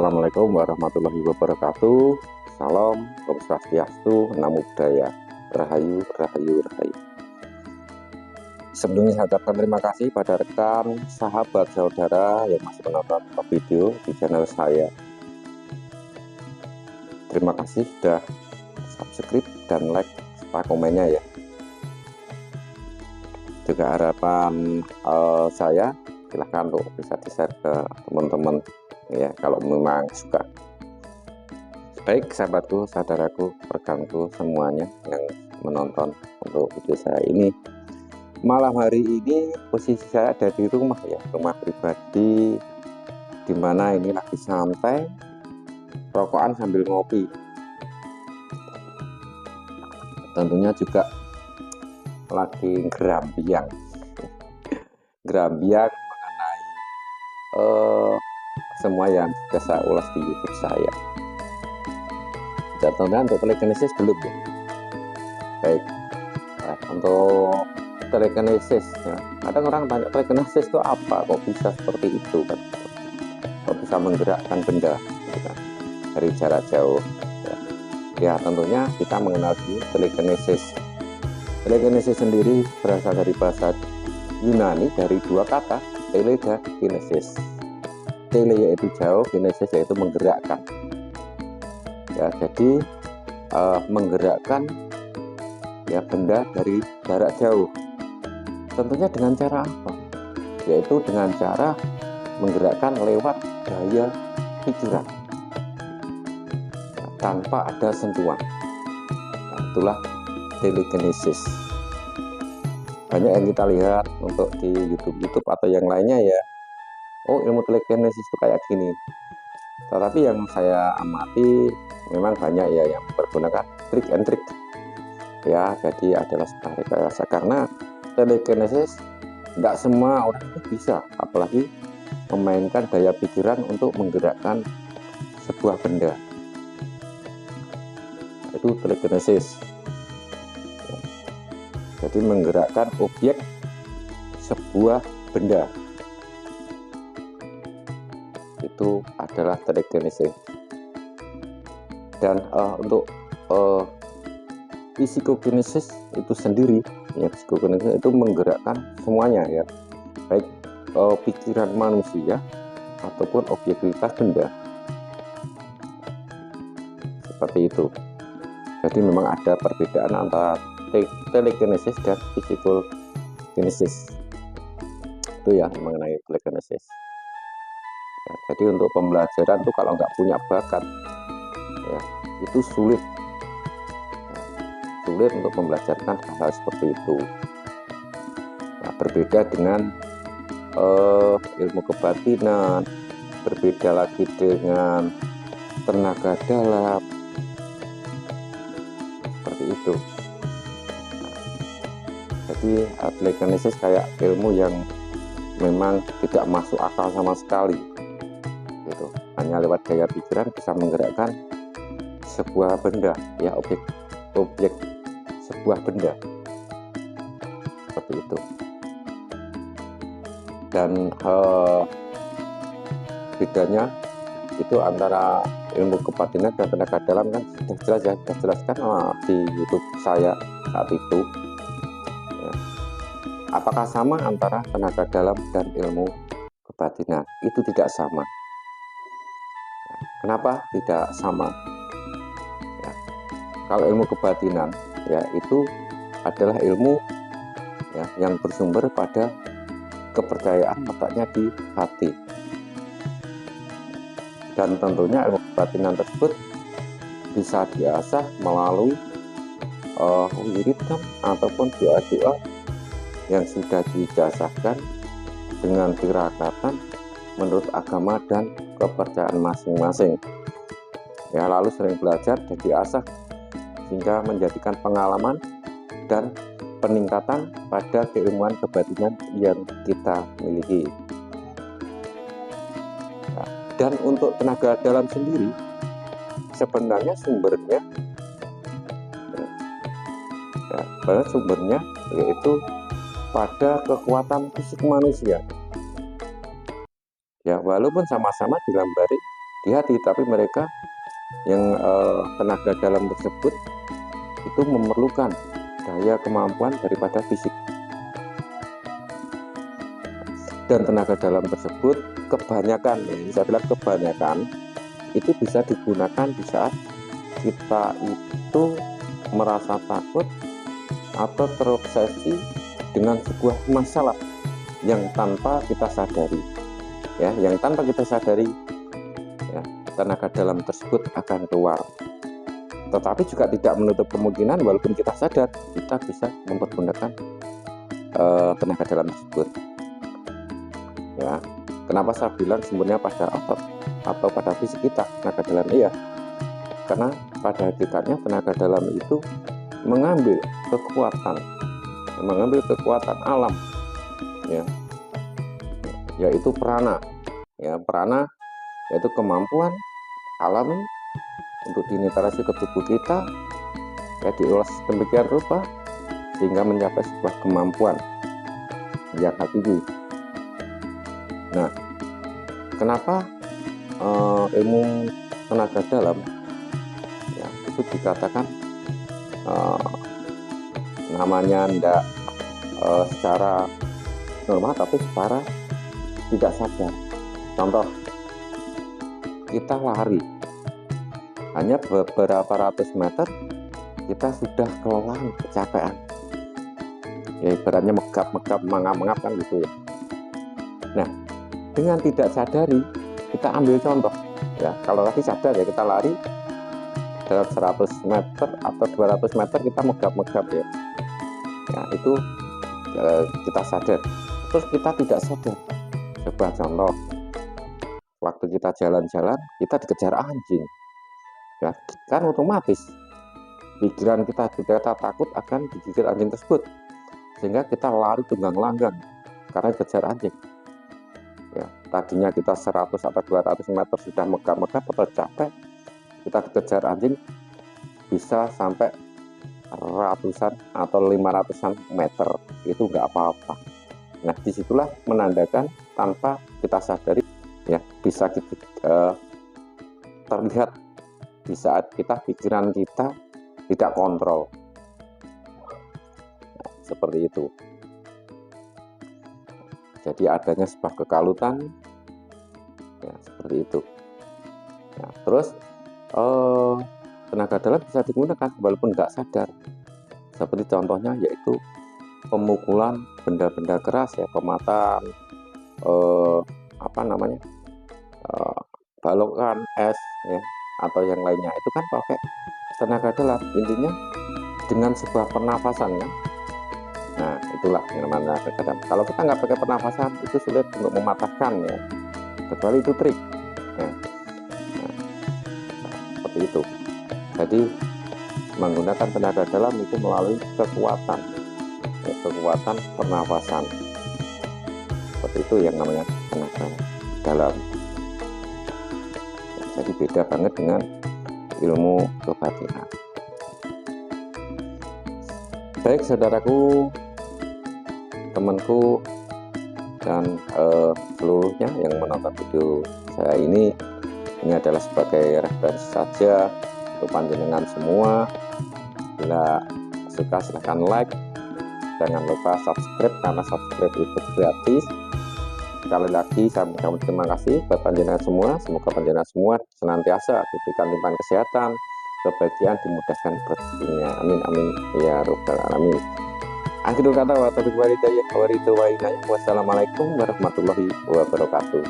Assalamualaikum warahmatullahi wabarakatuh. Salam, Om Swastiastu, Namo Buddhaya, Rahayu, Rahayu, Rahayu. Sebelumnya saya ucapkan terima kasih pada rekan, sahabat, saudara yang masih menonton video di channel saya. Terima kasih sudah subscribe dan like serta komennya ya. Juga harapan saya silahkan untuk bisa di-share ke teman-teman ya kalau memang suka. Baik sahabatku, saudaraku, rekanku semuanya yang menonton untuk video saya ini, malam hari ini posisi saya ada di rumah ya, rumah pribadi, dimana ini lagi santai, rokokan sambil ngopi. Tentunya juga lagi gerambiang mengenai semua yang sudah saya ulas di YouTube saya. Contohnya untuk telekinesis belum ya. Baik, untuk telekinesis ya. Kadang orang tanya telekinesis itu apa, kok bisa seperti itu kan, kok bisa menggerakkan benda gitu kan, dari jarak jauh ya. Ya tentunya kita mengenal dulu telekinesis. Telekinesis sendiri berasal dari bahasa Yunani dari dua kata, tele dan kinesis. Tele yaitu jauh, kinesis yaitu menggerakkan ya. Jadi menggerakkan ya benda dari jarak jauh. Tentunya dengan cara apa? Yaitu dengan cara menggerakkan lewat daya pikiran ya, tanpa ada sentuhan. Nah, itulah telekinesis. Banyak yang kita lihat untuk di YouTube atau yang lainnya ya, oh ilmu telekinesis itu kayak gini. Tetapi yang saya amati memang banyak ya yang menggunakan trik and trick ya, jadi adalah sebuah rekayasa. Karena telekinesis tidak semua orang itu bisa, apalagi memainkan daya pikiran untuk menggerakkan sebuah benda. Itu telekinesis. Jadi menggerakkan objek sebuah benda itu adalah telekinesis. Dan untuk psikokinesis itu sendiri ya, psikokinesis itu menggerakkan semuanya ya, baik pikiran manusia ataupun objektivitas benda, seperti itu. Jadi memang ada perbedaan antara telekinesis dan psikokinesis itu ya mengenai telekinesis ya. Jadi untuk pembelajaran tuh kalau nggak punya bakat ya, itu sulit untuk membelajarkan hal-hal seperti itu. Nah, berbeda dengan ilmu kebatinan, berbeda lagi dengan tenaga dalam, seperti itu. Jadi telekinesis kayak ilmu yang memang tidak masuk akal sama sekali gitu. Hanya lewat daya pikiran bisa menggerakkan sebuah benda ya, objek sebuah benda, seperti itu. Dan bedanya itu antara ilmu kebatinan dan tenaga dalam kan sudah jelas ya, sudah jelaskan di YouTube saya saat itu ya. Apakah sama antara tenaga dalam dan ilmu kebatinan? Itu tidak sama. Kenapa tidak sama ya? Kalau ilmu kebatinan ya itu adalah ilmu ya yang bersumber pada kepercayaan letaknya di hati, dan tentunya ilmu kebatinan tersebut bisa diasah melalui wiridan ataupun doa-doa yang sudah dijasahkan dengan tirakatan menurut agama dan kepercayaan masing-masing ya, lalu sering belajar dan diasah sehingga menjadikan pengalaman dan peningkatan pada keilmuan kebatinan yang kita miliki. Nah, dan untuk tenaga dalam sendiri sebenarnya sumbernya yaitu pada kekuatan fisik manusia ya, walaupun sama-sama dilambari di hati, tapi mereka yang tenaga dalam tersebut itu memerlukan daya kemampuan daripada fisik. Dan tenaga dalam tersebut kebanyakan, saya bilang kebanyakan, itu bisa digunakan di saat kita itu merasa takut atau terobsesi dengan sebuah masalah yang tanpa kita sadari, ya, yang tanpa kita sadari, ya, tenaga dalam tersebut akan keluar. Tetapi juga tidak menutup kemungkinan walaupun kita sadar, kita bisa mempergunakan tenaga dalam tersebut. Ya, kenapa saya bilang sumbernya pada otot atau pada fisik kita, tenaga dalam? Iya, karena pada hakikatnya tenaga dalam itu mengambil kekuatan alam, ya, yaitu prana, ya, prana yaitu kemampuan alami untuk dinetralisasi ke tubuh kita, ya, diolah demikian rupa sehingga mencapai sebuah kemampuan yang hakiki. Nah, kenapa ilmu tenaga dalam, ya, itu dikatakan namanya tidak secara normal, tapi secara tidak sadar. Contoh, kita lari hanya beberapa ratus meter, kita sudah kelelahan, kecapean, ya, ibaratnya megap-megap, mangap-mangap kan gitu ya. Nah, dengan tidak sadari, kita ambil contoh, ya, kalau tadi sadar, ya, kita lari dalam 100 meter atau 200 meter kita megap-megap, ya, itu kita sadar. Terus kita tidak sadar, coba contoh, waktu kita jalan-jalan, kita dikejar anjing, ya, kan otomatis pikiran kita takut akan digigit anjing tersebut, sehingga kita lari tunggang-langgang karena dikejar anjing. Ya, tadinya kita 100 atau 200 meter sudah megap-megap atau capek, kita dikejar anjing bisa sampai ratusan atau 500-an meter, itu nggak apa-apa. Nah, disitulah menandakan tanpa kita sadari, ya, bisa kita terlihat di saat pikiran kita tidak kontrol. Nah, seperti itu. Jadi adanya sebuah kekalutan, ya, seperti itu. Nah, terus tenaga dalam bisa digunakan walaupun nggak sadar. Seperti contohnya yaitu pemukulan benda-benda keras, ya, pematan, balokan es, ya, atau yang lainnya, itu kan pakai tenaga dalam. Intinya dengan sebuah pernafasan, kan. Nah, itulah yang namanya tenaga dalam. Kalau kita nggak pakai pernafasan, itu sulit untuk mematahkan, ya, kecuali itu trik, ya. Nah, seperti itu. Jadi menggunakan tenaga dalam itu melalui kekuatan, ya, kekuatan pernafasan. Seperti itu yang namanya tenaga dalam. Jadi beda banget dengan ilmu kebatinan. Baik, saudaraku, temanku, dan seluruhnya yang menonton video saya ini adalah sebagai referensi saja untuk panjenengan semua. Bila suka silahkan like, jangan lupa subscribe karena subscribe itu gratis. Sekali lagi saya mengucapkan terima kasih buat panjenengan semua. Semoga panjenengan semua senantiasa diberikan limpahan kesehatan, kebahagiaan, dimudahkan rezekinya. Amin amin ya rabbal alamin. Akhirul kata wa taufiq walhidayah wa ridho wa inayah. Wassalamualaikum warahmatullahi wabarakatuh.